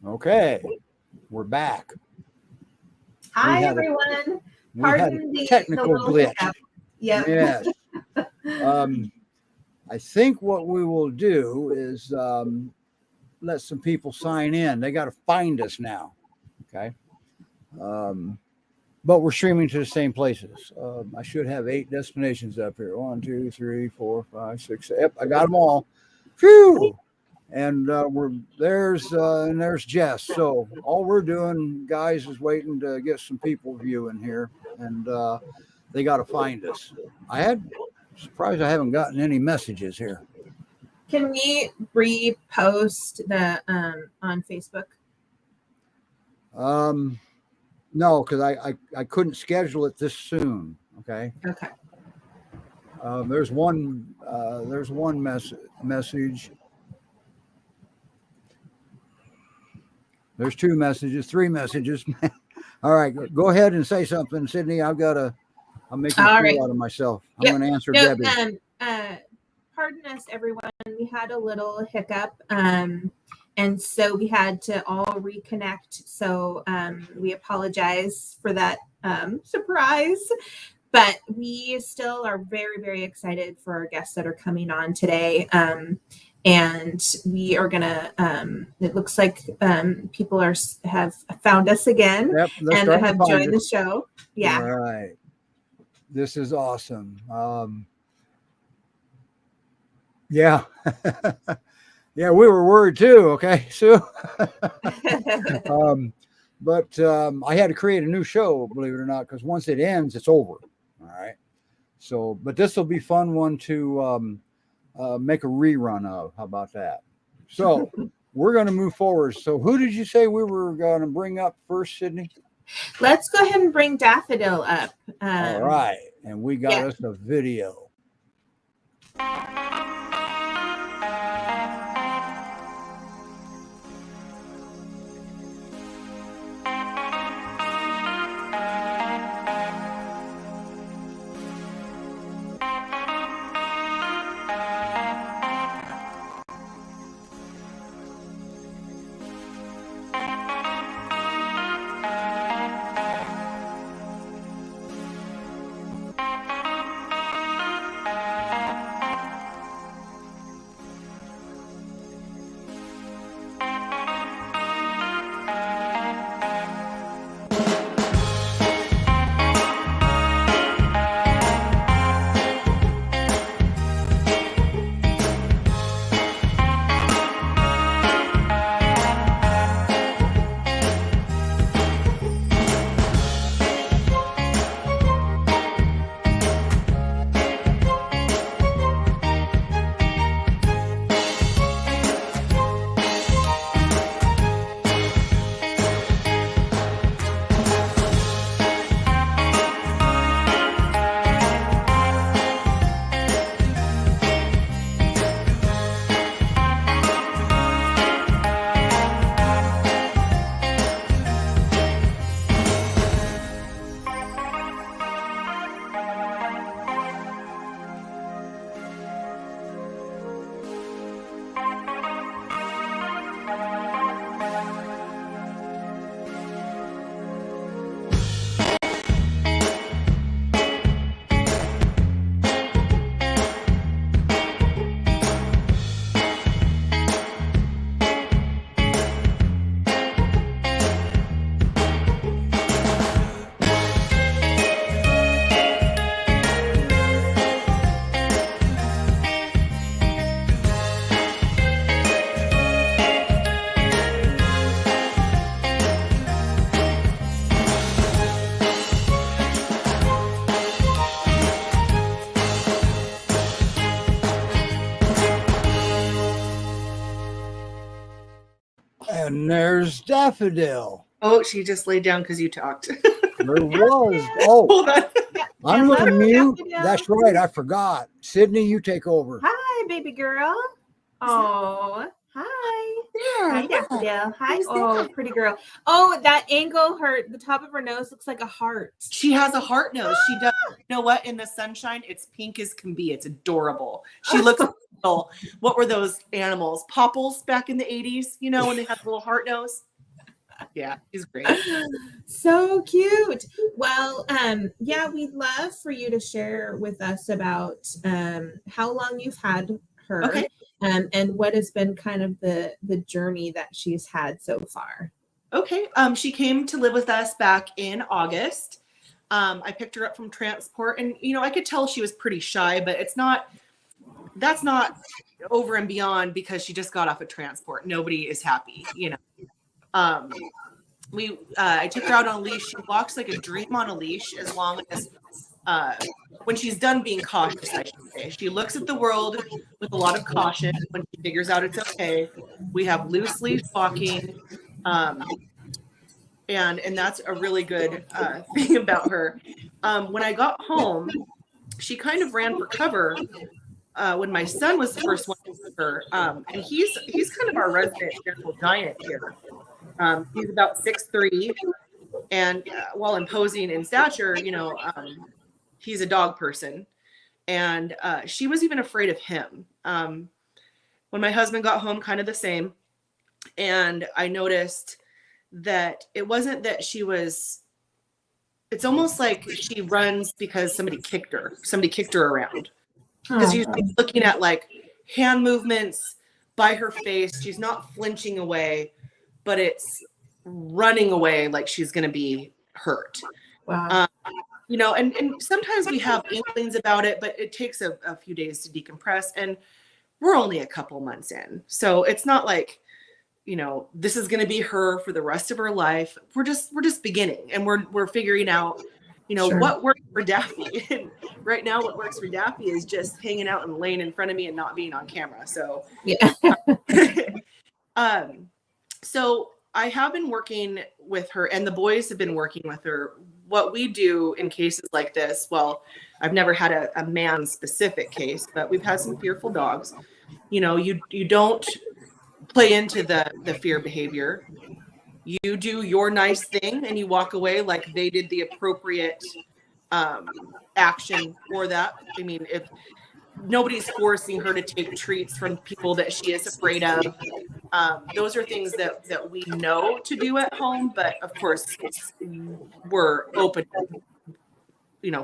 Okay, we're back. Hi, We everyone. had Pardon a the technical little glitch. hiccup. Yep. Yes. I think what we will do is let some people sign in. They got to find us now. Okay. But we're streaming to the same places. I should have 8 destinations up here. 1, 2, 3, 4, 5, 6. Yep, I got them all. Phew. And there's Jess. So all we're doing, guys, is waiting to get some people viewing here, and they got to find us. Surprised I haven't gotten any messages here. Can we repost the on Facebook? No, because I couldn't schedule it this soon. Okay. Okay. There's one message. There's 2 messages, 3 messages. All right, go ahead and say something, Sydney. I'm making a fool out of myself. I'm going to answer Debbie. Pardon us, everyone. We had a little hiccup, and so we had to all reconnect. So we apologize for that surprise. But we still are very, very excited for our guests that are coming on today. And we are gonna. It looks like people have found us again, and have joined the show. Yeah. All right. This is awesome. Yeah. Yeah, we were worried too. Okay, Sue. But I had to create a new show, believe it or not, because once it ends, it's over. All right. So, but this will be fun one to make a rerun of. How about that? So we're going to move forward. So who did you say we were going to bring up first, Sydney? Let's go ahead and bring Daffodil up. All right. And we got us a video. And there's Daffodil. Oh, she just laid down because you talked. There was. Oh, hold on. I'm looking mute. That's right. I forgot. Sydney, you take over. Hi, baby girl. Oh, hi. There. Hi, Daffodil. Hi. Oh, pretty girl. Oh, that angle, the top of her nose looks like a heart. She has a heart nose. She does. You know what? In the sunshine, it's pink as can be. It's adorable. She looks little. What were those animals? Popples back in the 80s, you know, when they had a little heart nose? Yeah, she's great. So cute. Well, yeah, we'd love for you to share with us about how long you've had her, Okay. and what has been kind of the journey that she's had so far. Okay. She came to live with us back in August. I picked her up from transport, and I could tell she was pretty shy, but that's not over and beyond because she just got off of transport. Nobody is happy. Um, I took her out on a leash. She walks like a dream on a leash as long as when she's done being cautious, I should say. She looks at the world with a lot of caution. When she figures out it's okay, we have loose leash walking. And that's a really good thing about her. When I got home, she kind of ran for cover when my son was the first one with her. And he's kind of our resident gentle giant here. He's about 6'3", and while imposing in stature, he's a dog person. And she was even afraid of him. When my husband got home, kind of the same. And I noticed that it wasn't that it's almost like she runs because somebody kicked her around. Because she's looking at like hand movements by her face. She's not flinching away, but it's running away like she's going to be hurt. Wow. And sometimes we have inklings about it, but it takes a few days to decompress, and we're only a couple months in. So it's not like, this is going to be her for the rest of her life. We're just beginning, and we're figuring out, Sure. what works for Daffy. And right now what works for Daffy is just hanging out and laying in front of me and not being on camera. So, Yeah. So I have been working with her, and the boys have been working with her. What we do in cases like this, well, I've never had a man specific case, but we've had some fearful dogs. You don't play into the fear behavior. You do your nice thing and you walk away like they did the appropriate action for that. I mean, if nobody's forcing her to take treats from people that she is afraid of, those are things that we know to do at home. But of course, we're open,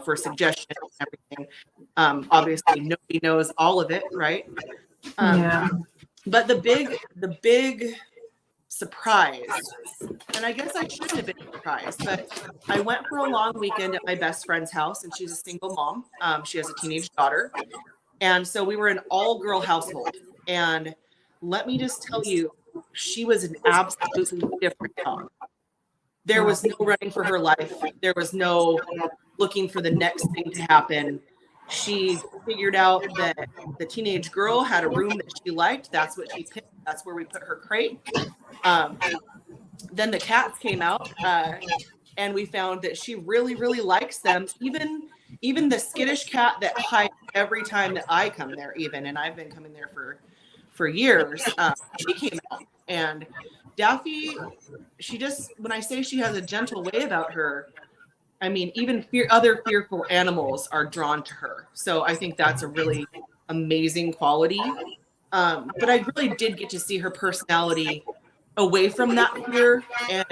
for suggestions and everything. Obviously, nobody knows all of it, right? Yeah. But the big surprise, and I guess I shouldn't have been surprised, but I went for a long weekend at my best friend's house, and she's a single mom. She has a teenage daughter. And so we were an all-girl household. And let me just tell you, she was an absolutely different dog. There was no running for her life. There was no looking for the next thing to happen. She figured out that the teenage girl had a room that she liked. That's what she picked. That's where we put her crate. Then the cats came out, and we found that she really, really likes them. Even the skittish cat that hides every time that I come there, and I've been coming there for years, she came out. And Daffy, when I say she has a gentle way about her, I mean, even other fearful animals are drawn to her. So I think that's a really amazing quality. But I really did get to see her personality away from that fear. And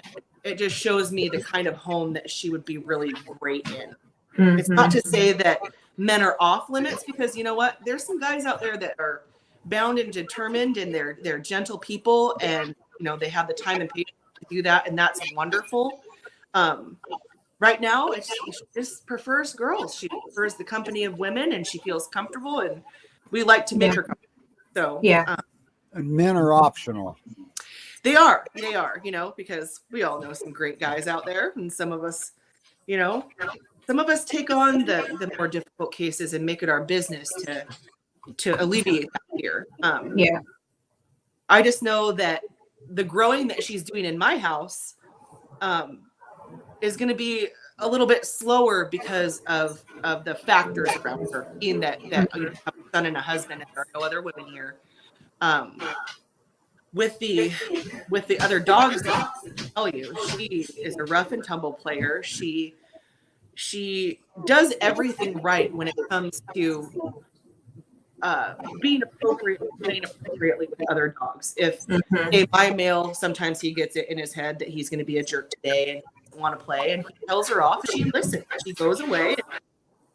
it just shows me the kind of home that she would be really great in. Mm-hmm. It's not to say that men are off limits, because you know what? There's some guys out there that are bound and determined, and they're gentle people, and they have the time and patience to do that, and that's wonderful. Right now, she just prefers girls. She prefers the company of women, and she feels comfortable, and we like to make her comfortable. So yeah. And men are optional. They are, because we all know some great guys out there, and some of us take on the more difficult cases and make it our business to alleviate that fear. Yeah. I just know that the growing that she's doing in my house is going to be a little bit slower because of the factors around her, being that have a son and a husband, and there are no other women here. With the other dogs, I'll tell you, she is a rough and tumble player. She does everything right when it comes to being appropriately with other dogs. If Mhm. my male, sometimes he gets it in his head that he's going to be a jerk today and doesn't want to play, and he tells her off. She listens. She goes away,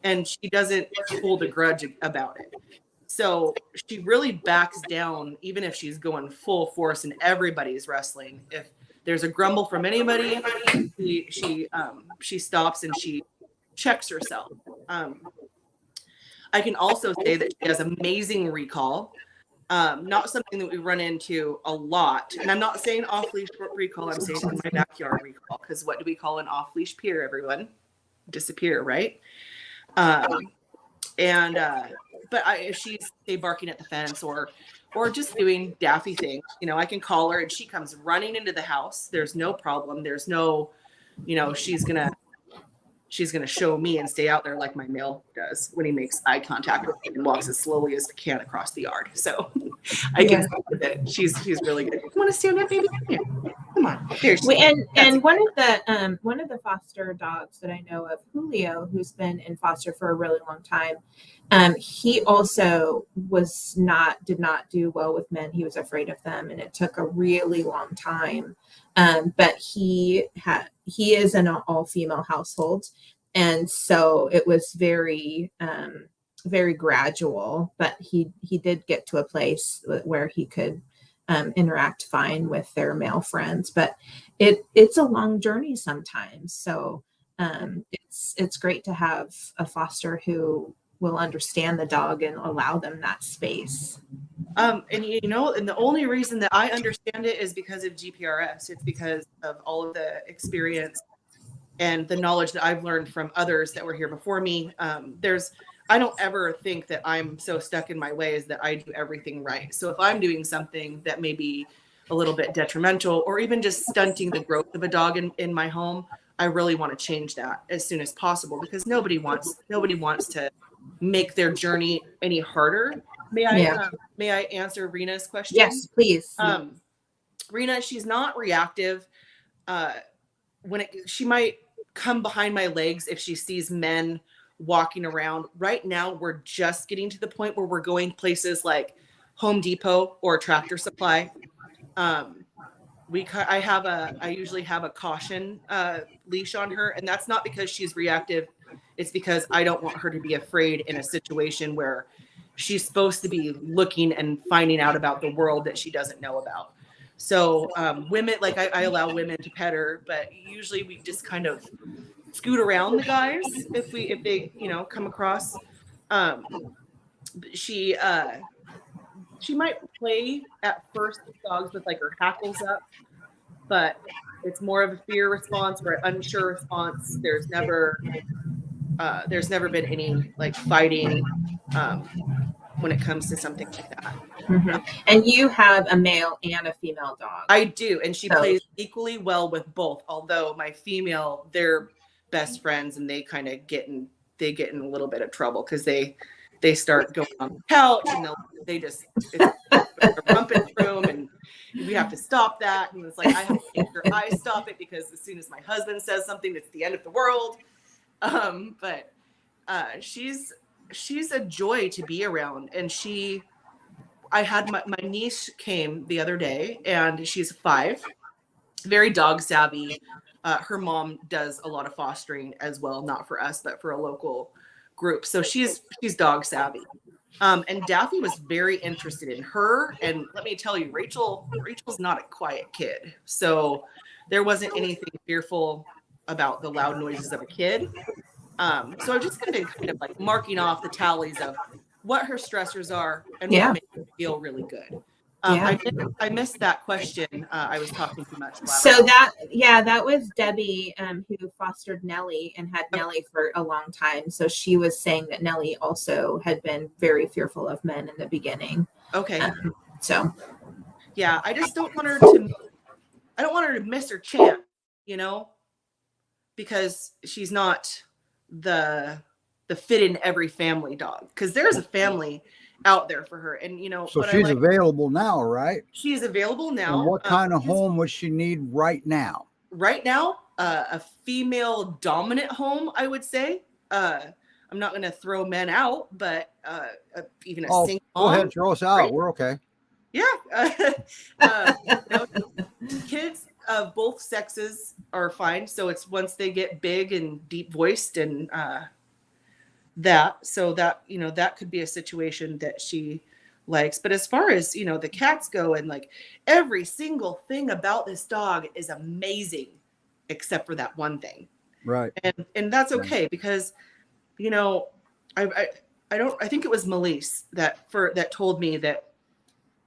and she doesn't hold a grudge about it. So she really backs down, even if she's going full force and everybody's wrestling. If there's a grumble from anybody, she stops and she checks herself. I can also say that she has amazing recall. Not something that we run into a lot. And I'm not saying off-leash recall, I'm saying in my backyard recall, because what do we call an off-leash peer, everyone? Disappear, right? But if she's, say, barking at the fence or just doing daffy things, I can call her and she comes running into the house. There's no problem. There's no, she's gonna show me and stay out there like my male does when he makes eye contact with me and walks as slowly as he can across the yard. So I can say that she's really good. You want to stand up, baby? Here. Come on. There she is. And one of the foster dogs that I know of, Julio, who's been in foster for a really long time, he also did not do well with men. He was afraid of them, and it took a really long time. But he is in an all-female household, and so it was very very gradual. But he did get to a place where he could interact fine with their male friends. But it's a long journey sometimes. So it's great to have a foster who will understand the dog and allow them that space. And the only reason that I understand it is because of GPRS. It's because of all of the experience and the knowledge that I've learned from others that were here before me. I don't ever think that I'm so stuck in my ways that I do everything right. So if I'm doing something that may be a little bit detrimental or even just stunting the growth of a dog in my home, I really want to change that as soon as possible, because nobody wants to make their journey any harder. May I answer Rena's question? Yes, please. Rena, she's not reactive. She might come behind my legs if she sees men walking around. Right now, we're just getting to the point where we're going places like Home Depot or Tractor Supply. I usually have a caution leash on her, and that's not because she's reactive. It's because I don't want her to be afraid in a situation where she's supposed to be looking and finding out about the world that she doesn't know about. So women, like I allow women to pet her, but usually we just kind of scoot around the guys if they come across. She might play at first with dogs with like her hackles up, but it's more of a fear response or an unsure response. There's never been any like fighting when it comes to something like that. Mm-hmm. And you have a male and a female dog. I do, and she plays equally well with both. Although my female, they're best friends, and they kind of get in a little bit of trouble because they start going on the couch and it's a rumping room, and we have to stop that. And it's like I have to make sure I stop it, because as soon as my husband says something, it's the end of the world. But she's a joy to be around, and I had my niece came the other day, and she's 5, very dog savvy. Her mom does a lot of fostering as well, not for us, but for a local group. So she's dog savvy. And Daffy was very interested in her. And let me tell you, Rachel's not a quiet kid. So there wasn't anything fearful about the loud noises of a kid. So I've just been kind of like marking off the tallies of what her stressors are and what makes her feel really good. I missed that question. I was talking too much. So that was Debbie, who fostered Nellie and had Nellie for a long time. So she was saying that Nellie also had been very fearful of men in the beginning. Okay. Yeah, I just don't want her to miss her chance, because she's not the fit in every family dog, because there's a family out there for her. And so she's available now, right? She's available now. And what kind of home would she need right now? A female dominant home, I would say. I'm I'm not going to throw men out, but even a Oh, single go mom, ahead, throw us out. Right. We're okay. yeah. Kids of both sexes are fine. So it's once they get big and deep voiced and that could be a situation that she likes. But as far as, the cats go, and like every single thing about this dog is amazing, except for that one thing. Right. And that's okay because, I think it was Melise that told me that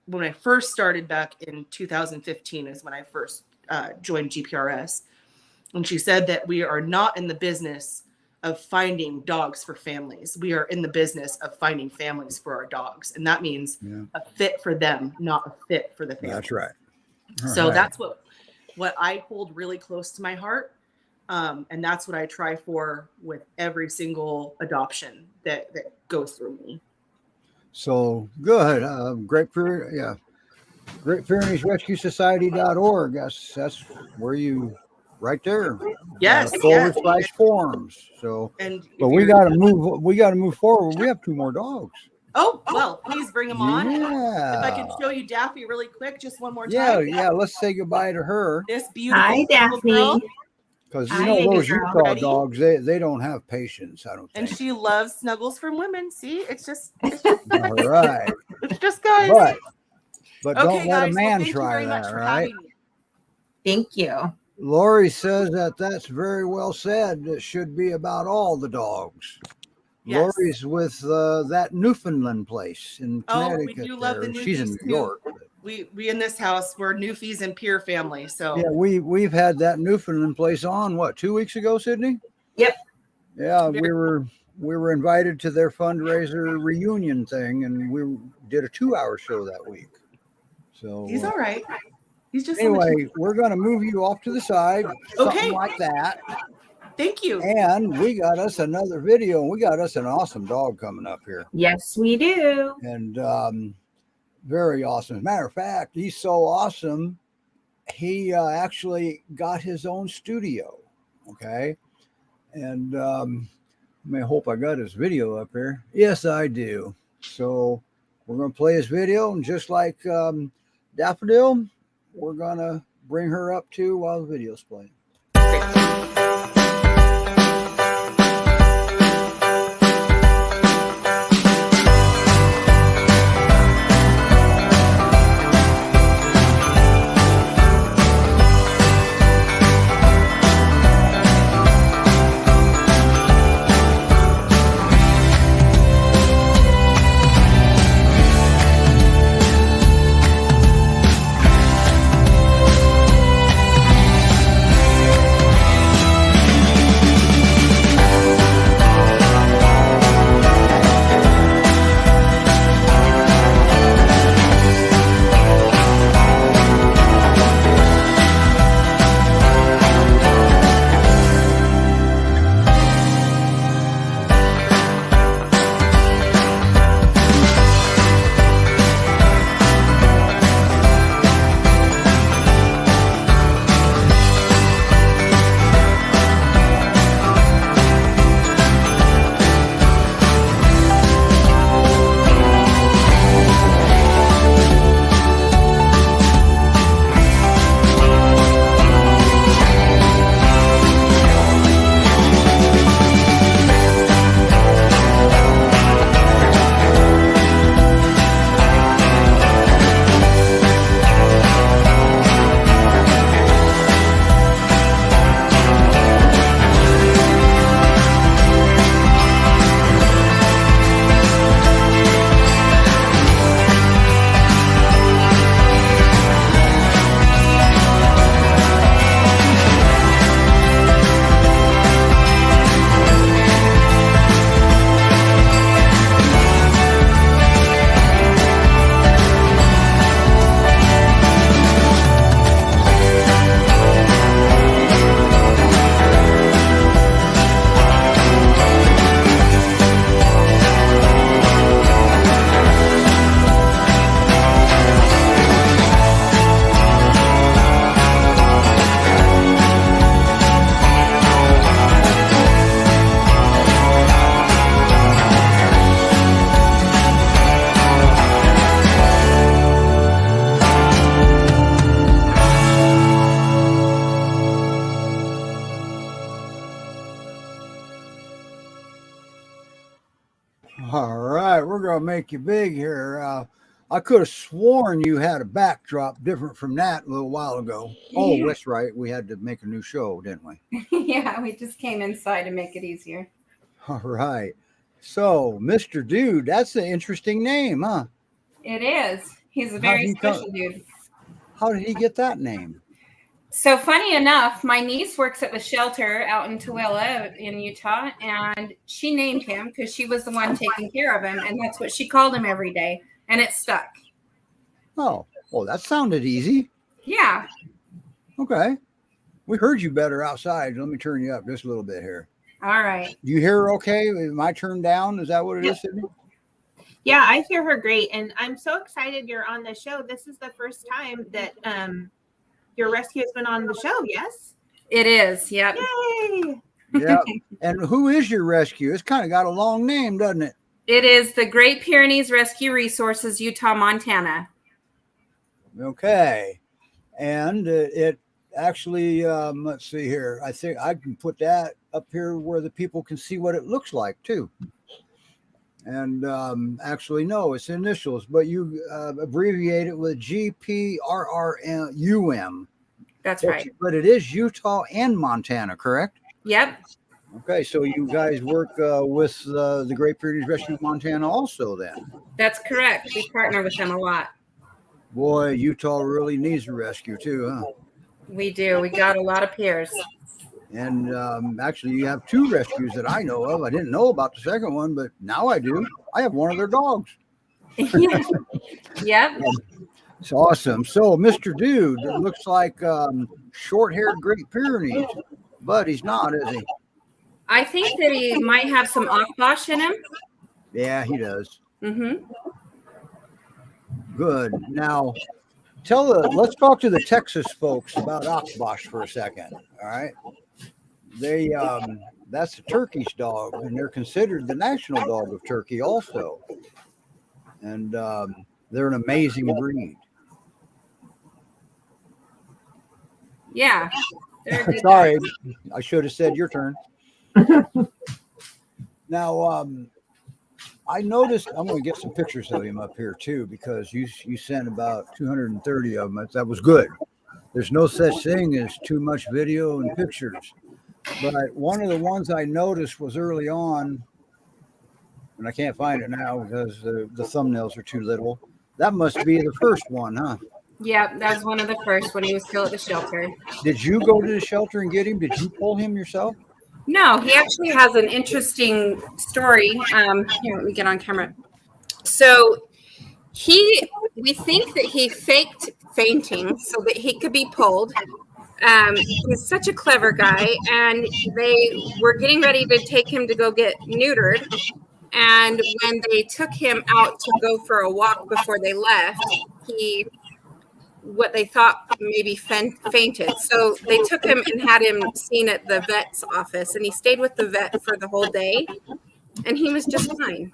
when I first started back in 2015 is when I first joined GPRS. And she said that we are not in the business of finding dogs for families. We are in the business of finding families for our dogs. And that means a fit for them, not a fit for the family. That's right. So that's what I hold really close to my heart. And that's what I try for with every single adoption that goes through me. So good. Great Pyrenees Rescue Society.org. That's where you right there. Yes. / forums. So but we gotta move forward. We have 2 more dogs. Oh, well, please bring them on. Yeah. If I could show you Daffy really quick, just one more time. Yeah. Let's say goodbye to her. This beautiful Hi, little girl. Daphne. Because Hi, those girl. Utah Ready? dogs, they don't have patience, I don't And think. she loves snuggles from women. See, it's just All right. guys. But Okay, don't let guys. a man thank you try very much that, for right? having me. Thank you. Lori says that's very well said. It should be about all the dogs. Yes. Lori's with that Newfoundland place in Oh, we Connecticut. do love the there. She's in Newfies, New York. We in this house, we're Newfies and Peer family. So Yeah, we've had that Newfoundland place on 2 weeks ago, Sydney? Yep. Yeah, we were invited to their fundraiser reunion thing, and we did a 2-hour show that week. So he's all right. He's just anyway, we're gonna move you off to the side, something Okay. like that. Thank you. And we got us another video. We got us an awesome dog coming up here, Yes, we do. and very awesome. As a matter of fact, he's so awesome. He actually got his own studio. Okay, and I hope I got his video up here. Yes, I do. So we're gonna play his video, and just like Daffodil, we're gonna bring her up too while the video's playing. I'll make you big here. I could have sworn you had a backdrop different from that a little while ago. Oh, Yeah. that's right. We had to make a new show, didn't we? Yeah, we just came inside to make it easier. All right. So, Mr. Dude, that's an interesting name, huh? It is. He's a How'd very he come- special dude. How did he get that name? So funny enough, my niece works at the shelter out in Tooele in Utah, and she named him because she was the one taking care of him, and that's what she called him every day, and it stuck. Oh, well, that sounded easy. Yeah. Okay. We heard you better outside. Let me turn you up just a little bit here. All right. You hear her okay? Am I turned down? Is that what it is, Sydney? Yeah, I hear her great, and I'm so excited you're on the show. This is the first time that your rescue has been on the show. Yes. It is. Yep. Yay! Yeah. And who is your rescue? It's kind of got a long name, doesn't it? It is the Great Pyrenees Rescue Resources, Utah, Montana. Okay. And it actually, let's see here. I think I can put that up here where the people can see what it looks like too. And actually, no, it's initials, but you abbreviate it with GPRRUM. That's right. But it is Utah and Montana, correct? Yep. Okay, so you guys work with the Great Pyrenees Rescue of Montana also then. That's correct. We partner with them a lot. Boy, Utah really needs a rescue too, huh? We do. We got a lot of peers. And actually, you have two rescues that I know of. I didn't know about the second one, but now I do. I have one of their dogs. Yeah. Yep. It's awesome. So, Mr. Dude, it looks like short-haired Great Pyrenees, but he's not, is he? I think that he might have some Akbash in him. Yeah, he does. Mm-hmm. Good. Now, let's talk to the Texas folks about Akbash for a second. All right. They that's a Turkish dog, and they're considered the national dog of Turkey also. And they're an amazing breed. Yeah. They're good Sorry, dogs. I should have said your turn. Now, I noticed, I'm going to get some pictures of him up here too, because you sent about 230 of them. That was good. There's no such thing as too much video and pictures. But one of the ones I noticed was early on, and I can't find it now because the thumbnails are too little. That must be the first one, huh? Yeah, that was one of the first when he was still at the shelter. Did you go to the shelter and get him? Did you pull him yourself? No, he actually has an interesting story. Here, let me get on camera. So we think that he faked fainting so that he could be pulled. He's such a clever guy, and they were getting ready to take him to go get neutered. And when they took him out to go for a walk before they left, what they thought maybe fainted. So they took him and had him seen at the vet's office, and he stayed with the vet for the whole day, and he was just fine.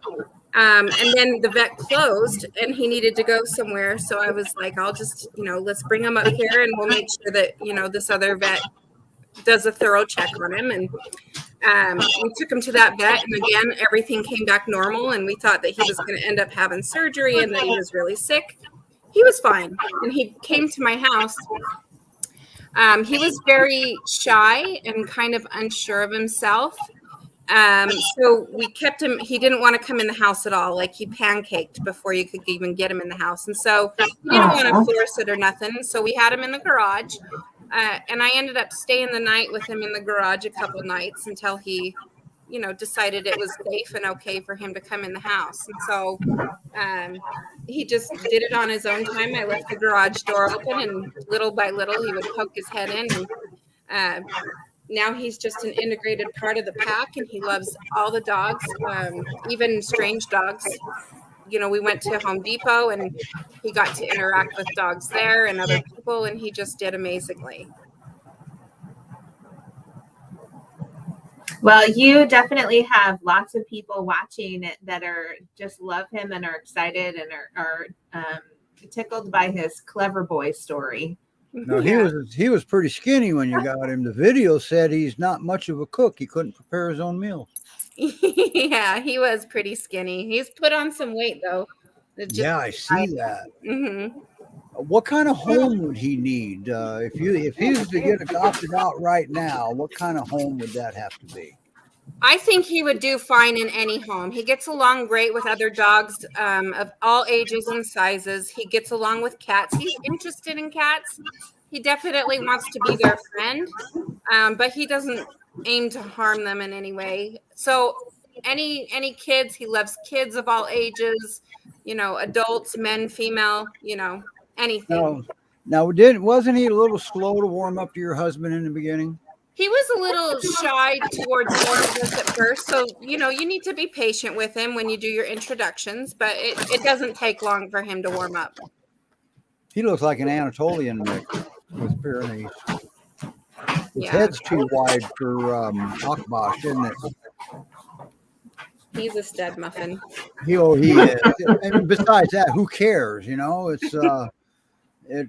And then the vet closed, and he needed to go somewhere. So I was like, I'll just, let's bring him up here, and we'll make sure that, this other vet does a thorough check on him. And we took him to that vet, and again, everything came back normal, and we thought that he was going to end up having surgery and that he was really sick. He was fine, and he came to my house. He was very shy and kind of unsure of himself. So we kept him. He didn't want to come in the house at all. Like, he pancaked before you could even get him in the house. And so we didn't want to force it or nothing. So we had him in the garage. And I ended up staying the night with him in the garage a couple nights until he, decided it was safe and okay for him to come in the house. And so he just did it on his own time. I left the garage door open, and little by little he would poke his head in. And now he's just an integrated part of the pack, and he loves all the dogs, even strange dogs. We went to Home Depot, and he got to interact with dogs there and other people, and he just did amazingly. Well, you definitely have lots of people watching it that are just love him and are excited and are tickled by his clever boy story. No, he was pretty skinny when you got him. The video said he's not much of a cook. He couldn't prepare his own meals. Yeah, he was pretty skinny. He's put on some weight though. Yeah, I see that. Mm-hmm. What kind of home would he need? If he was to get adopted out right now, what kind of home would that have to be? I think he would do fine in any home. He gets along great with other dogs of all ages and sizes. He gets along with cats. He's interested in cats. He definitely wants to be their friend, but he doesn't aim to harm them in any way. So any kids, he loves kids of all ages, adults, men, female, anything. Now, wasn't he a little slow to warm up to your husband in the beginning? He was a little shy towards both of us at first. So, you need to be patient with him when you do your introductions, but it doesn't take long for him to warm up. He looks like an Anatolian mix with Pyrenees. His Yeah. head's too wide for Akbash, isn't it? He's a stud muffin. He is. And besides that, who cares? It's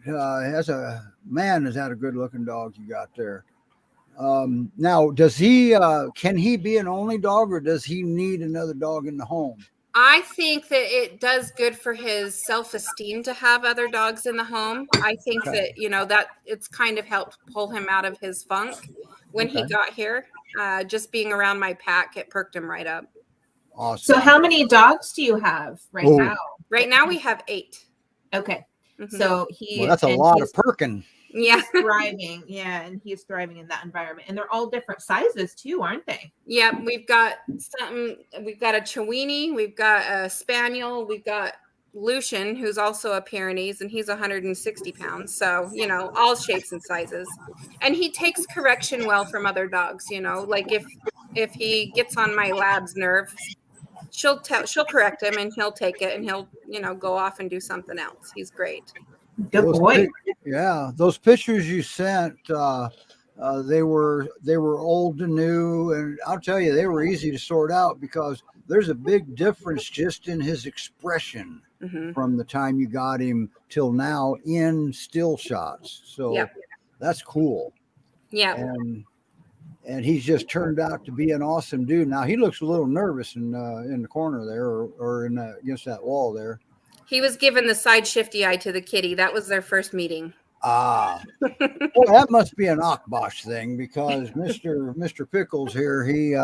has a man has had a good looking dog you got there. Now, does he can he be an only dog, or does he need another dog in the home? I think that it does good for his self-esteem to have other dogs in the home. I think Okay. that, that it's kind of helped pull him out of his funk when he Okay. got here. Just being around my pack, it perked him right up. Awesome. So how many dogs do you have right Oh. now? Right now we have 8. Okay. Mhm. So he Well, that's a and lot he's of perking. yeah. thriving. Yeah, and he's thriving in that environment. And they're all different sizes too, aren't they? Yeah, we've got we've got a Chiweenie, we've got a Spaniel, we've got Lucian, who's also a Pyrenees, and he's 160 pounds. So, all shapes and sizes. And he takes correction well from other dogs, like if he gets on my lab's nerve, she'll correct him and he'll take it and he'll, go off and do something else. He's great. Good Those boy. those pictures you sent, they were old to new, and I'll tell you, they were easy to sort out because there's a big difference just in his expression Hmm. from the time you got him till now in still shots. So Yep. that's cool. Yeah. And he's just turned out to be an awesome dude. Now he looks a little nervous in the corner there, or against that wall there. He was given the side shifty eye to the kitty. That was their first meeting. Well, that must be an Akbash thing because Mr. Pickles here, he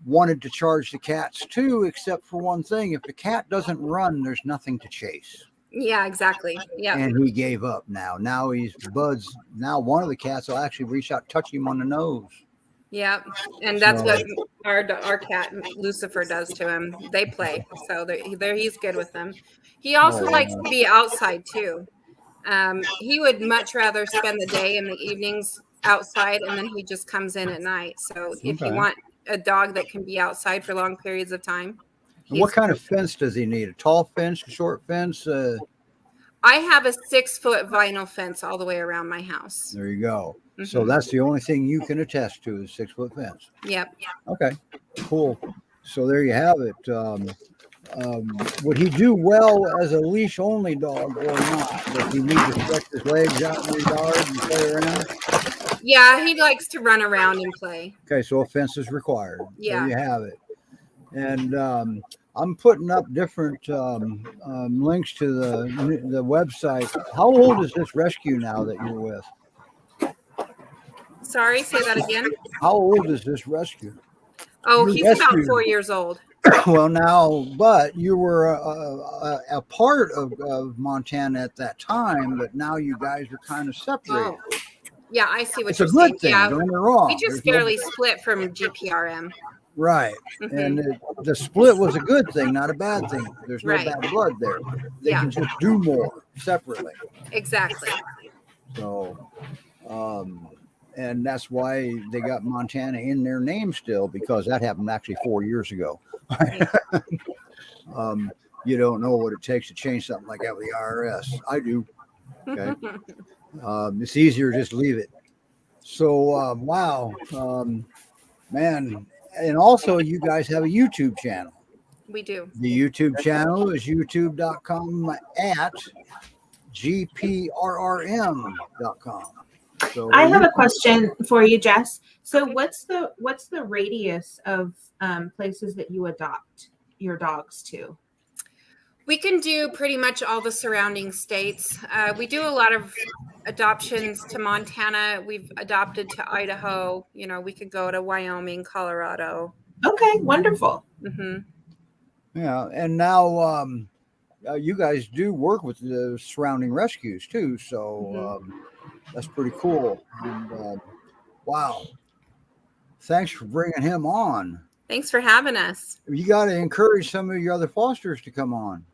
wanted to charge the cats too, except for one thing: if the cat doesn't run, there's nothing to chase. Yeah, exactly. Yeah. And he gave up now. Now he's buds. Now one of the cats will actually reach out, touch him on the nose. Yeah, and that's So- what our cat Lucifer does to him. They play, so he's good with them. He also Oh, likes wow. to be outside too. He would much rather spend the day in the evenings outside, and then he just comes in at night. So if you Okay. want a dog that can be outside for long periods of time, And what he's kind of fence does he need? A tall fence, a short fence? I have a 6-foot vinyl fence all the way around my house. There you go. So Mhm. that's the only thing you can attest to is 6-foot fence. Yep. Okay, cool. So there you have it. Would he do well as a leash only dog or not? Does he need to stretch his legs out in the yard and play around? Yeah, he likes to run around and play. Okay, so a fence is required. Yeah. There you have it. And I'm putting up different links to the website. How old is this rescue now that you're with? Sorry, say that again. How old is this rescue? Oh, You he's about rescued 4 him. years old. Well, now, but you were a part of Montana at that time, but now you guys are kind of separated. Oh, yeah, I see what It's a you're good saying. thing. Yeah, Don't get me wrong. we just There's no- barely split from GPRM. right, Mhm. and the split was a good thing, not a bad thing. There's no Right. bad blood there. They Yeah. can just do more separately. Exactly. So, and that's why they got Montana in their name still, because that happened actually 4 years ago. You don't know what it takes to change something like that with the IRS. I do. Okay. It's easier to just leave it. So, wow, man. And also, you guys have a YouTube channel. We do. The YouTube channel is youtube.com at gprrm.com. So I have a question for you, Jess. So what's the radius of places that you adopt your dogs to? We can do pretty much all the surrounding states. We do a lot of adoptions to Montana. We've adopted to Idaho. You know, we could go to Wyoming, Colorado. Okay, wonderful. Hmm. yeah, and now you guys do work with the surrounding rescues too, so that's pretty cool. And wow, thanks for bringing him on. Thanks for having us. You got to encourage some of your other fosters to come on.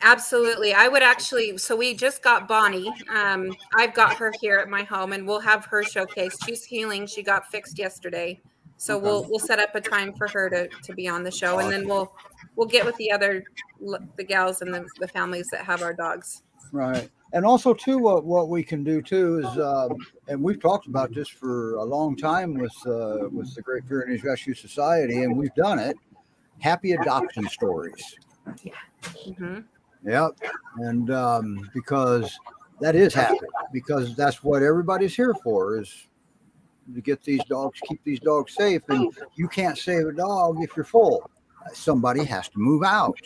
Absolutely. I would actually, so we just got Bonnie. I've got her here at my home and we'll have her showcase. She's healing. She got fixed yesterday. So Okay. we'll set up a time for her to be on the show, and then we'll get with the gals and the families that have our dogs. Right. And also too, what we can do too is, and we've talked about this for a long time with the Great Pyrenees Rescue Society, and we've done it. Happy adoption stories. Hmm. Yep. And because that is happy, because that's what everybody's here for, is to get these dogs, keep these dogs safe. And you can't save a dog if you're full. Somebody has to move out.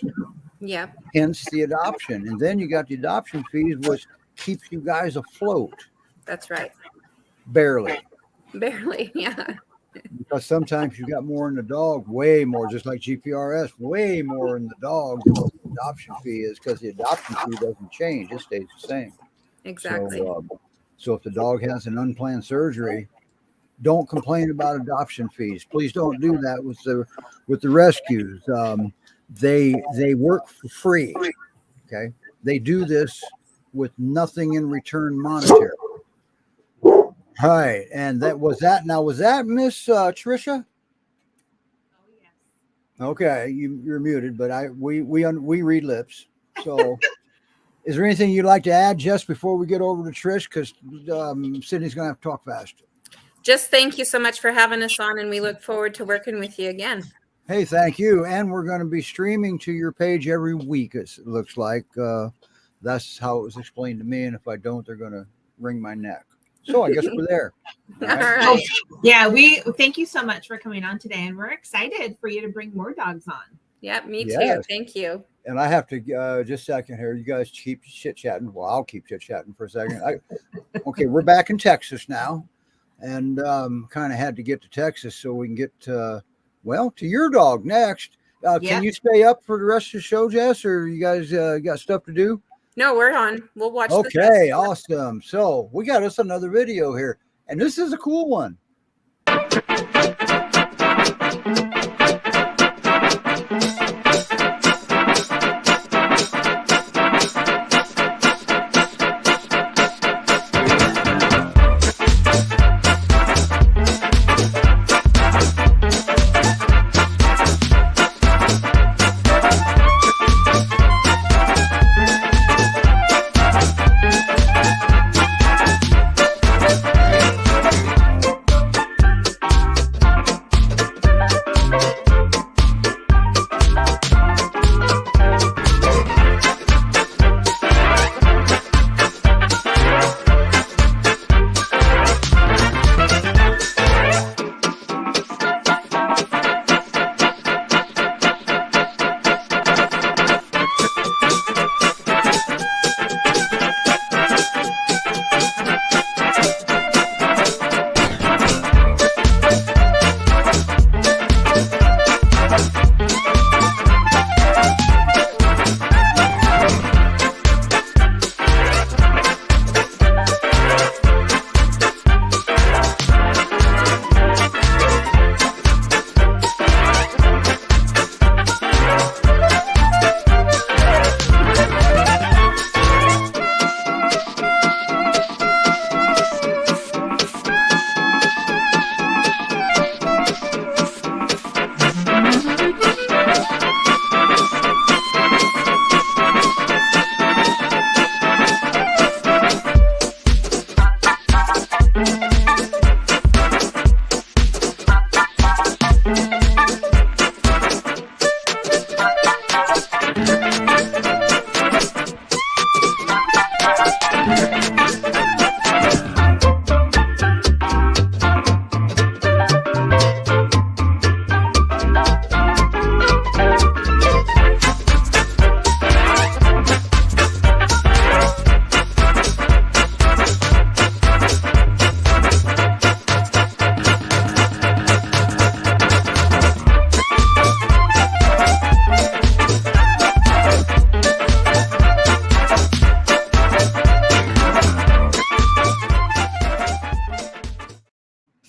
Yep. Hence the adoption. And then you got the adoption fees, which keeps you guys afloat. That's right. Barely. Barely. Yeah. Because sometimes you got more in the dog, way more, just like GPRS, way more in the dog than what the adoption fee is, because the adoption fee doesn't change. It stays the same. Exactly. So if the dog has an unplanned surgery, don't complain about adoption fees. Please don't do that with the rescues. They work for free. Okay. They do this with nothing in return monetary. Right. And was that Miss Tricia? Oh yes. Okay, you're muted, but we read lips. So is there anything you'd like to add, Jess, before we get over to Trish? Because Sydney's gonna have to talk fast. Just thank you so much for having us on, and we look forward to working with you again. Hey, thank you. And we're going to be streaming to your page every week, it looks like. That's how it was explained to me. And if I don't, they're going to wring my neck. So I guess we're there. All right. Yeah, we thank you so much for coming on today, and we're excited for you to bring more dogs on. Yep, me too. Yes. Thank you. And I have to just a second here. You guys keep chit-chatting. Well, I'll keep chit-chatting for a second. Okay, we're back in Texas now. And kind of had to get to Texas so we can get to your dog next. Can you stay up for the rest of the show, Jess, or you guys got stuff to do? No, we're on. We'll watch. Okay, awesome. So we got us another video here, and this is a cool one.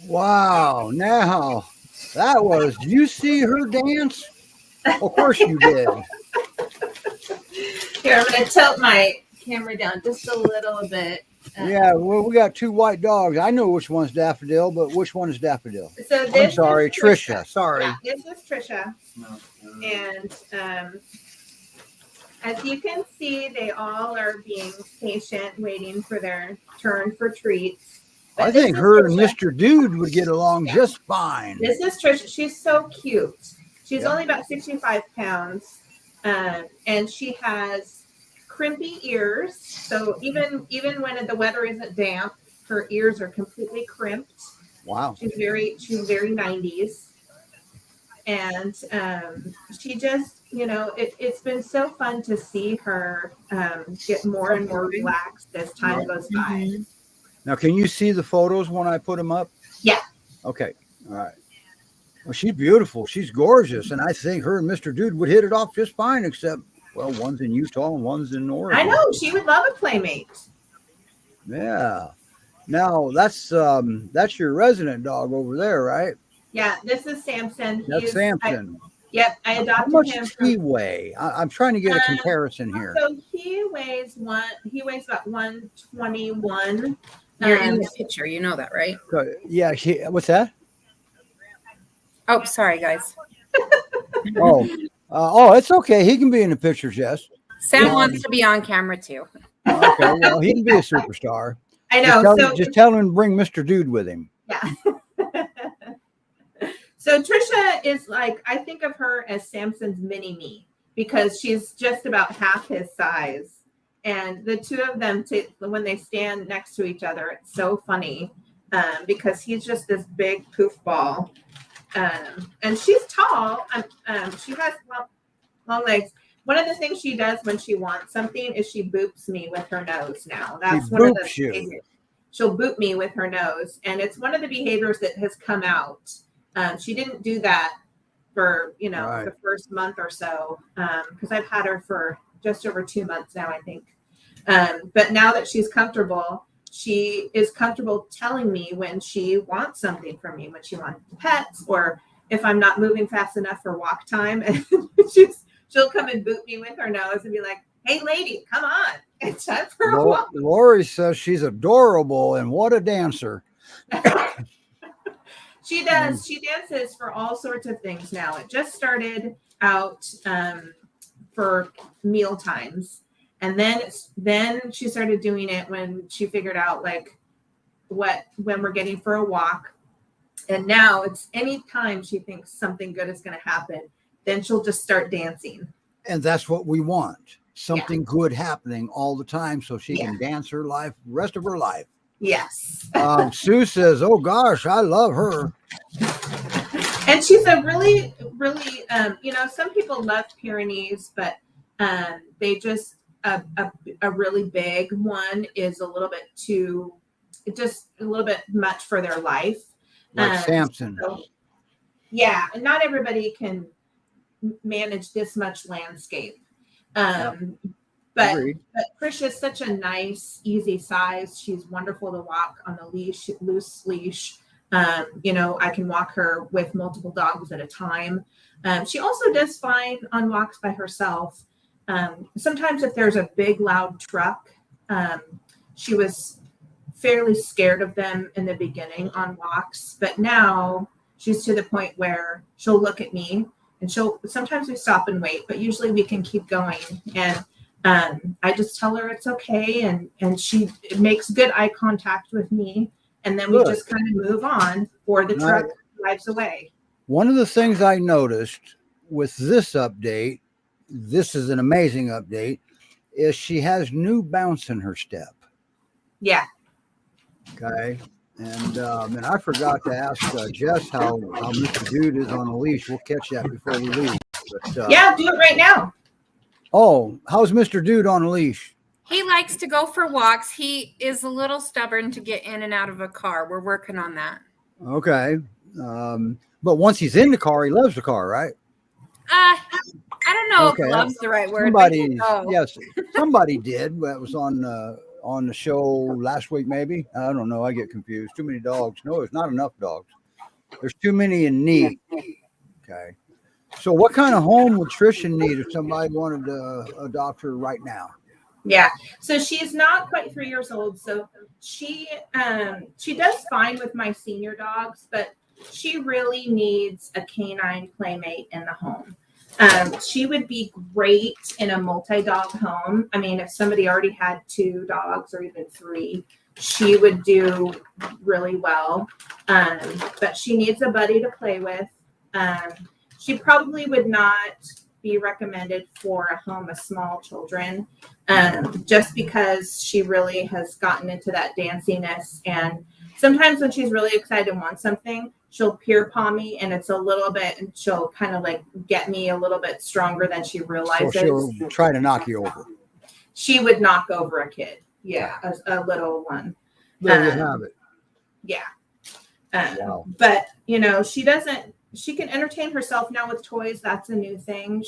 Wow. Now, that was, did you see her dance? Of course you did. Here, I'm going to tilt my camera down just a little bit. Yeah, well, we got 2 white dogs. I know which one's Daffodil, but which one is Daffodil? So this I'm sorry, is Trisha. Sorry. Yeah, this is Trisha. And as you can see, they all are being patient, waiting for their turn for treats. But I this think is her and Trisha. Mr. Dude would get along just fine. This is Trisha. She's so cute. She's Yeah. only about 65 pounds, and she has crimpy ears. So even when the weather isn't damp, her ears are completely crimped. Wow. She's very 90s, and she just, it's been so fun to see her get more and more relaxed as time goes by. Now, can you see the photos when I put them up? Yeah. Okay. All right. Well, she's beautiful. She's gorgeous. And I think her and Mr. Dude would hit it off just fine, except, well, one's in Utah and one's in Oregon. I know, she would love a playmate. Yeah. Now, that's your resident dog over there, right? Yeah, this is Samson. That's Samson. Yep, I How adopted much him does from. he weigh? I'm trying to get a comparison here. So he weighs about 121. You're in the picture. You know that, right? Yeah. What's that? Oh, sorry, guys. Oh, it's okay. He can be in the picture, Jess. Sam wants to be on camera too. Okay, well, he can be a superstar. I know. Just tell him to bring Mr. Dude with him. Yeah. So Trisha is like, I think of her as Samson's mini me because she's just about half his size. And the two of them, when they stand next to each other, it's so funny because he's just this big poof ball. And she's tall. She has long legs. One of the things she does when she wants something is she boops me with her nose now. That's one of the behaviors. She'll boop me with her nose. And it's one of the behaviors that has come out. She didn't do that for, Right. the first month or so because I've had her for just over 2 months now, I think. But now that she's comfortable, she is comfortable telling me when she wants something from me, when she wants pets, or if I'm not moving fast enough for walk time. And she'll come and boot me with her nose and be like, "Hey, lady, come on. It's time for a walk." Lori says she's adorable and what a dancer. She does. She dances for all sorts of things now. It just started out for meal times. And then she started doing it when she figured out when we're getting for a walk. And now it's any time she thinks something good is going to happen, then she'll just start dancing. And that's what we want. Something good happening all the time so she can dance her life, rest of her life. Yes. Sue says, "Oh gosh, I love her." And she's a really, really, some people love Pyrenees, but they just, a really big one is a little bit much for their life. Like Samson. So, yeah, and not everybody can manage this much landscape. But Trish is such a nice, easy size. She's wonderful to walk on a leash, loose leash. I can walk her with multiple dogs at a time. She also does fine on walks by herself. Sometimes if there's a big, loud truck, she was fairly scared of them in the beginning on walks, but now she's to the point where she'll look at me and sometimes we stop and wait, but usually we can keep going. And I just tell her it's okay. And she makes good eye contact with me. And then we just kind of move on or the truck drives away. One of the things I noticed with this update, this is an amazing update, is she has new bounce in her step. Yeah. Okay. And I forgot to ask Jess how Mr. Dude is on a leash. We'll catch that before we leave. But, yeah, do it right now. Oh, how's Mr. Dude on a leash? He likes to go for walks. He is a little stubborn to get in and out of a car. We're working on that. Okay. But once he's in the car, he loves the car, right? I don't know if love's the right word. Somebody, yes, somebody did. That was on on the show last week, maybe. I don't know. I get confused. Too many dogs. No, there's not enough dogs. There's too many in need. Okay. So what kind of home would Trisha need if somebody wanted to adopt her right now? Yeah. So she's not quite 3 years old. So she does fine with my senior dogs, but she really needs a canine playmate in the home. She would be great in a multi-dog home. I mean, if somebody already had 2 dogs or even 3, she would do really well. But she needs a buddy to play with. She probably would not be recommended for a home of small children, just because she really has gotten into that danciness. And sometimes when she's really excited and wants something, she'll peer paw me, and it's a little bit, and she'll kind of like get me a little bit stronger than she realizes. So she'll try to knock you over. She would knock over a kid. Yeah, a little one. There you have it. Yeah. Wow. But, she can entertain herself now with toys. That's a new thing.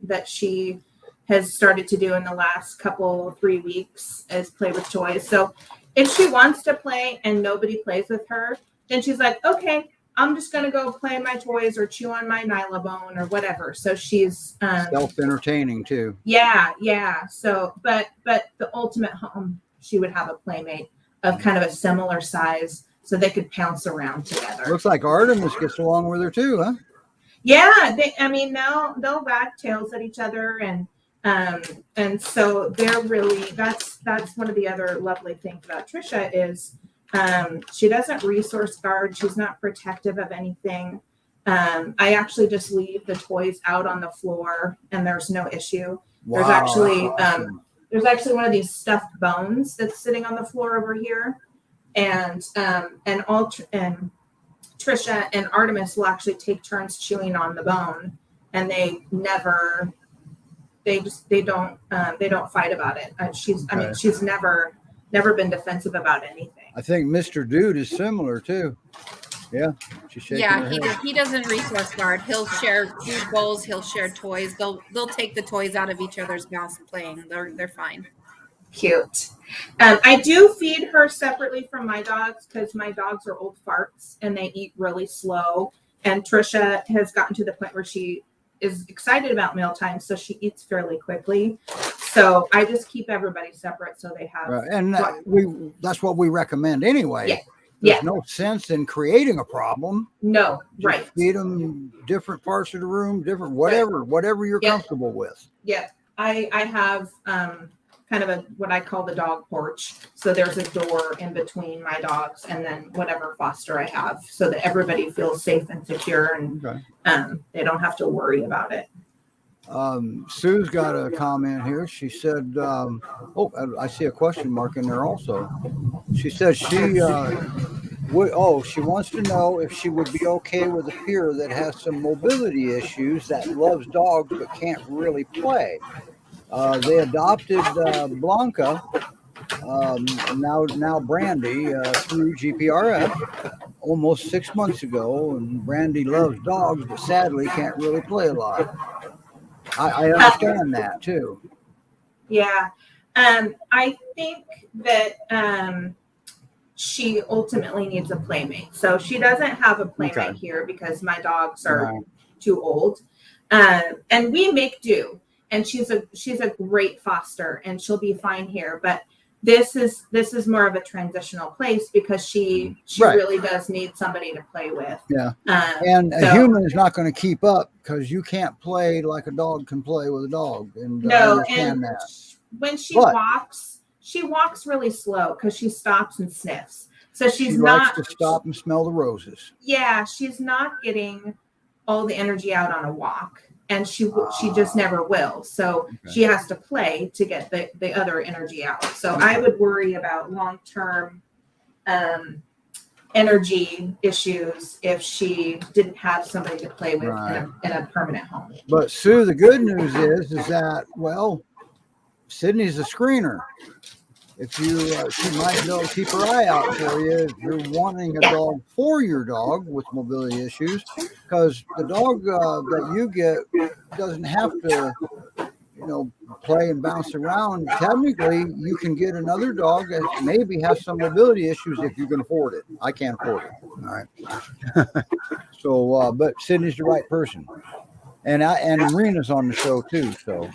That she has started to do in the last 3 weeks is play with toys. So if she wants to play and nobody plays with her, then she's like, okay, I'm just going to go play my toys or chew on my Nylabone or whatever. So she's self-entertaining too. Yeah. So, but the ultimate home, she would have a playmate of kind of a similar size so they could pounce around together. Looks like Artemis gets along with her too, huh? Yeah, they'll wag tails at each other, and so they're really that's one of the other lovely things about Trisha is she doesn't resource guard. She's not protective of anything. I actually just leave the toys out on the floor, and there's no issue. Wow, There's actually one of these stuffed bones that's sitting on the floor over here. And Trisha and Artemis will actually take turns chewing on the bone, and they don't fight about it. She's never been defensive about anything. I think Mr. Dude is similar too. Yeah, she's shaking her head. He doesn't resource guard. He'll share food bowls. He'll share toys. They'll take the toys out of each other's mouths playing. They're fine. Cute. I do feed her separately from my dogs because my dogs are old farts and they eat really slow. And Trisha has gotten to the point where she is excited about mealtime, so she eats fairly quickly. So I just keep everybody separate so they have. Right. And that's what we recommend anyway. Yeah. There's no sense in creating a problem. No, Just right. feed them different parts of the room, different whatever you're comfortable with. Yeah. I have kind of what I call the dog porch. So there's a door in between my dogs and then whatever foster I have so that everybody feels safe and secure and they don't have to worry about it. Sue's got a comment here. She said, I see a question mark in there also. She said she wants to know if she would be okay with a peer that has some mobility issues that loves dogs but can't really play. They adopted Blanca, now Brandy, through GPRF almost 6 months ago, and Brandy loves dogs but sadly can't really play a lot. I understand that too. Yeah. I think that she ultimately needs a playmate. So she doesn't have a playmate here because my dogs are too old. And we make do. And she's a great foster and she'll be fine here. But this is more of a transitional place because she really does need somebody to play with. Yeah. And a human is not going to keep up because you can't play like a dog can play with a dog. And I understand that. When she walks really slow because she stops and sniffs. So she likes to stop and smell the roses. Yeah, she's not getting all the energy out on a walk. And she just never will. So she has to play to get the other energy out. So I would worry about long-term energy issues if she didn't have somebody to play with in a permanent home. But Sue, the good news is that, Sydney's a screener. If you, she might be able to keep her eye out for you if you're wanting a dog for your dog with mobility issues, because the dog that you get doesn't have to, play and bounce around, technically you can get another dog that maybe has some mobility issues if you can afford it. I can't afford it. All right. So, but Sydney's the right person, and Rena's on the show too. So,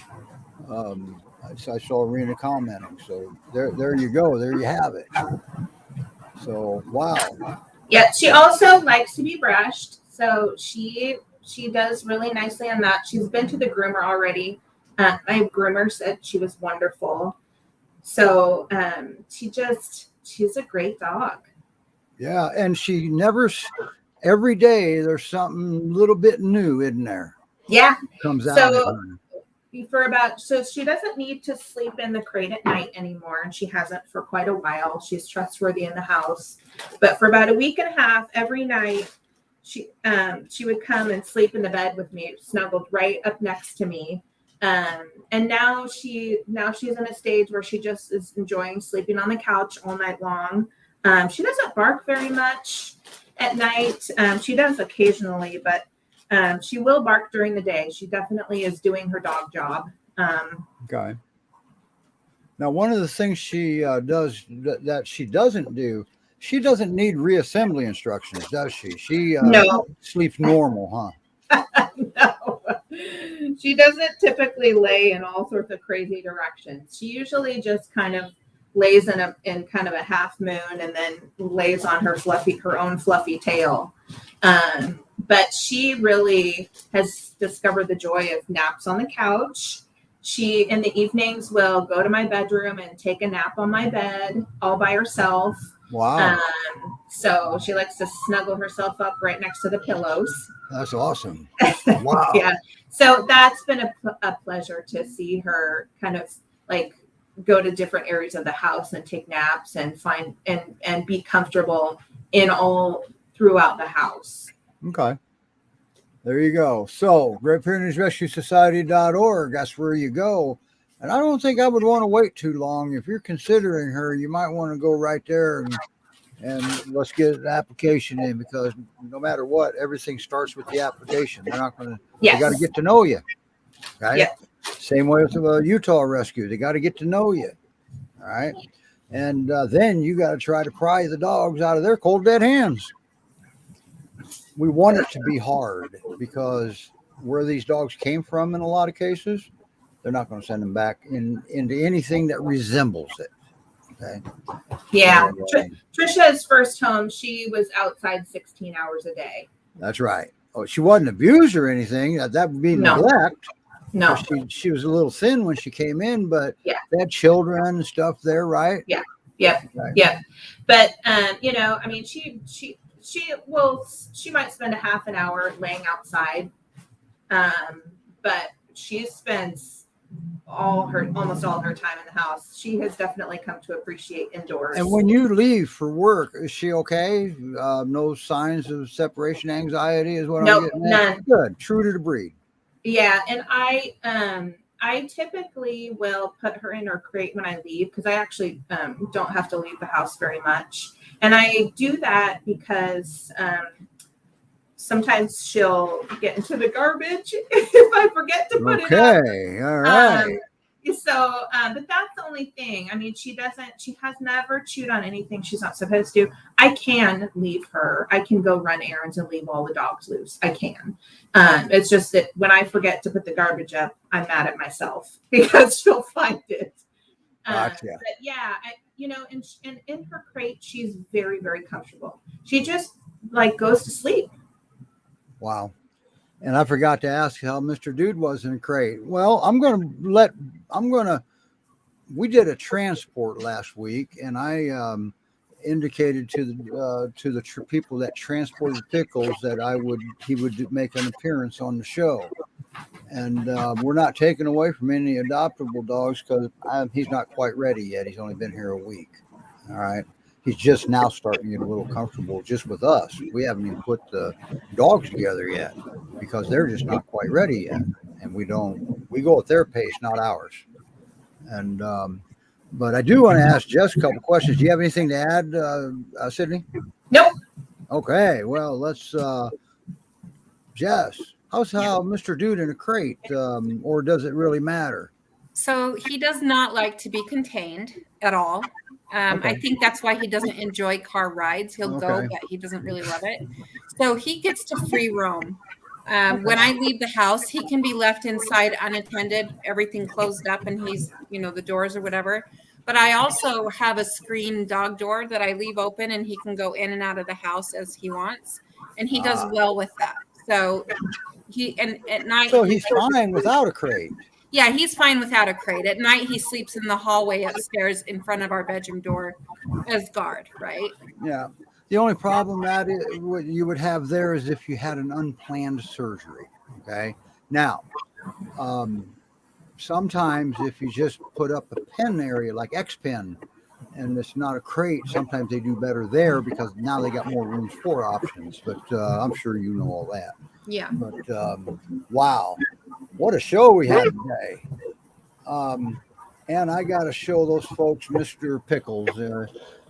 I saw Rena commenting. So there you go. There you have it. So wow. Yeah, she also likes to be brushed, so she does really nicely on that. She's been to the groomer already. My groomer said she was wonderful. So she's a great dog. Yeah, and she never. Every day there's something a little bit new, isn't there? Yeah. Comes out. So she doesn't need to sleep in the crate at night anymore, and she hasn't for quite a while. She's trustworthy in the house, but for about a week and a half, every night she would come and sleep in the bed with me, snuggled right up next to me. And now she's in a stage where she just is enjoying sleeping on the couch all night long. She doesn't bark very much at night. She does occasionally, but she will bark during the day. She definitely is doing her dog job. Okay. Now, one of the things she does that she doesn't do, she doesn't need reassembly instructions, does she? She No. sleeps normal, huh? No, she doesn't typically lay in all sorts of crazy directions. She usually just kind of lays in kind of a half moon and then lays on her own fluffy tail. But she really has discovered the joy of naps on the couch. She, in the evenings, will go to my bedroom and take a nap on my bed all by herself. Wow. So she likes to snuggle herself up right next to the pillows. That's awesome. Wow. Yeah. So that's been a pleasure to see her kind of like go to different areas of the house and take naps and find and be comfortable in all throughout the house. Okay. There you go. So, Great Pyrenees Rescue Society.org, that's where you go. And I don't think I would want to wait too long. If you're considering her, you might want to go right there and let's get an application in, because no matter what, everything starts with the application. They're not going to, Yes. They got to get to know you. Right? Yes. Same way with the Utah Rescue. They got to get to know you. All right. And then you got to try to pry the dogs out of their cold, dead hands. We want it to be hard because where these dogs came from in a lot of cases, they're not going to send them back into anything that resembles it. Okay. Yeah. So, Trisha's first home, she was outside 16 hours a day. that's right. Oh, she wasn't abused or anything. That would be neglect. No. She was a little thin when she came in, but Yeah. they had children and stuff there, right? Yeah. Yep. Right. Yep. But I mean, she might spend a half an hour laying outside, but she spends almost all her time in the house. She has definitely come to appreciate indoors. And when you leave for work, is she okay? No signs of separation anxiety is what Nope, I'm getting at? none. Good. True to the breed. Yeah, and I typically will put her in her crate when I leave because I actually don't have to leave the house very much. And I do that because sometimes she'll get into the garbage if I forget to put it up. Okay. All right. But that's the only thing. I mean, she has never chewed on anything she's not supposed to. I can leave her. I can go run errands and leave all the dogs loose. I can. It's just that when I forget to put the garbage up, I'm mad at myself because she'll find it. Gotcha. But yeah, in her crate, she's very, very comfortable. She just goes to sleep. Wow. And I forgot to ask how Mr. Dude was in a crate. Well, we did a transport last week, and I indicated to the people that transported Pickles that he would make an appearance on the show. And we're not taking away from any adoptable dogs because he's not quite ready yet. He's only been here a week. All right. He's just now starting to get a little comfortable just with us. We haven't even put the dogs together yet because they're just not quite ready yet. And we go at their pace, not ours. And, but I do want to ask Jess a couple questions. Do you have anything to add, Sydney? Nope. Okay. Well, let's, Jess, how's Mr. Dude in a crate? Or does it really matter? So he does not like to be contained at all. I Okay. think that's why he doesn't enjoy car rides. He'll go, Okay. but he doesn't really love it. So he gets to free roam. When I leave the house, he can be left inside unattended, everything closed up, and he's, the doors or whatever. But I also have a screen dog door that I leave open, and he can go in and out of the house as he wants. And he does well with that. So and at night. So he's fine without a crate. Yeah, he's fine without a crate. At night, he sleeps in the hallway upstairs in front of our bedroom door as guard, right? Yeah. The only problem that what you would have there is if you had an unplanned surgery. Okay. Now, sometimes if you just put up a pen area like X-Pen and it's not a crate, sometimes they do better there because now they got more rooms for options. But I'm sure you know all that. Yeah. But wow, what a show we had today. And I got to show those folks Mr. Pickles.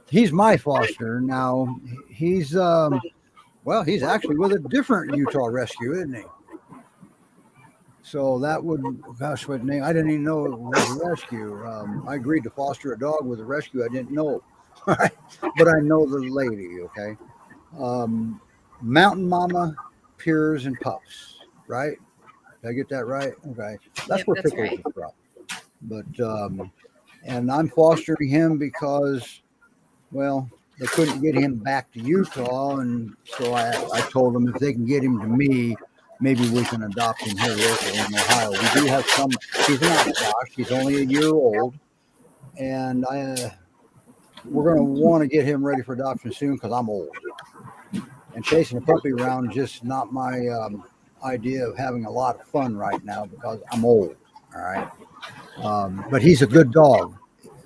He's my foster. Now, he's he's actually with a different Utah Rescue, isn't he? So that would, gosh, what name? I didn't even know it was a rescue. I agreed to foster a dog with a rescue. I didn't know, but I know the lady, okay? Mountain Mama, Peers, and Pups, right? Did I get that right? Okay. That's Yep, where that's Pickles right. is from. But, and I'm fostering him because, well, they couldn't get him back to Utah. And so I told them if they can get him to me, maybe we can adopt him here locally in Ohio. We do have some, he's not Josh, he's only a year old. And we're going to want to get him ready for adoption soon because I'm old. And chasing a puppy around is just not my idea of having a lot of fun right now because I'm old. All right. But he's a good dog.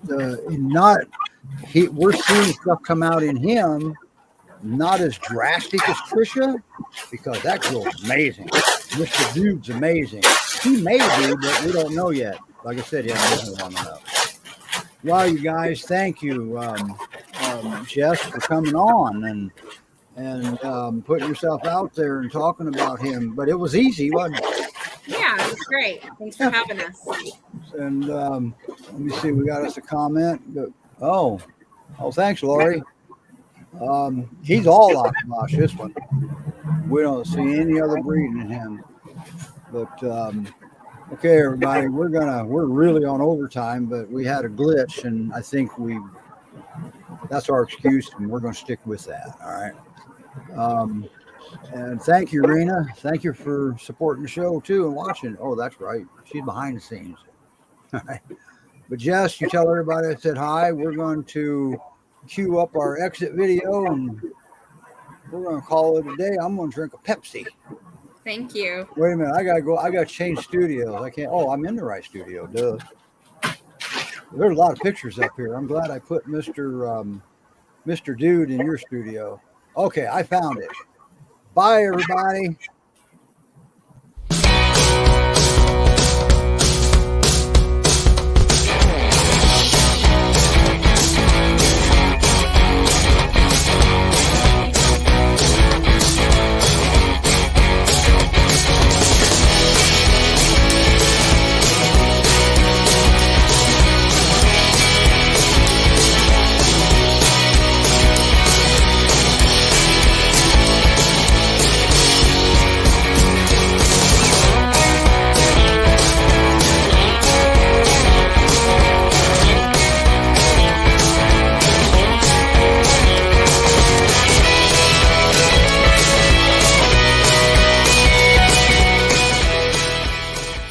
We're seeing stuff come out in him, not as drastic as Trisha, because that girl's amazing. Mr. Dude's amazing. He may be, but we don't know yet. Like I said, he hasn't been long enough. Wow, you guys, thank you, Jess, for coming on and putting yourself out there and talking about him. But it was easy, wasn't it? Yeah, it was great. Thanks for having us. And let me see, we got us a comment. Oh, thanks, Lori. He's all Oshkosh, this one. We don't see any other breeding in him. But okay, everybody, we're really on overtime, but we had a glitch, and I think that's our excuse, and we're gonna stick with that. All right. And thank you, Rena. Thank you for supporting the show too and watching. Oh, that's right. She's behind the scenes. All right. But Jess, you tell everybody I said hi. We're going to cue up our exit video and we're going to call it a day. I'm going to drink a Pepsi. Thank you. Wait a minute. I got to go. I got to change studios. I can't. Oh, I'm in the right studio. Duh. There's a lot of pictures up here. I'm glad I put Mr. Dude in your studio. Okay. I found it. Bye, everybody.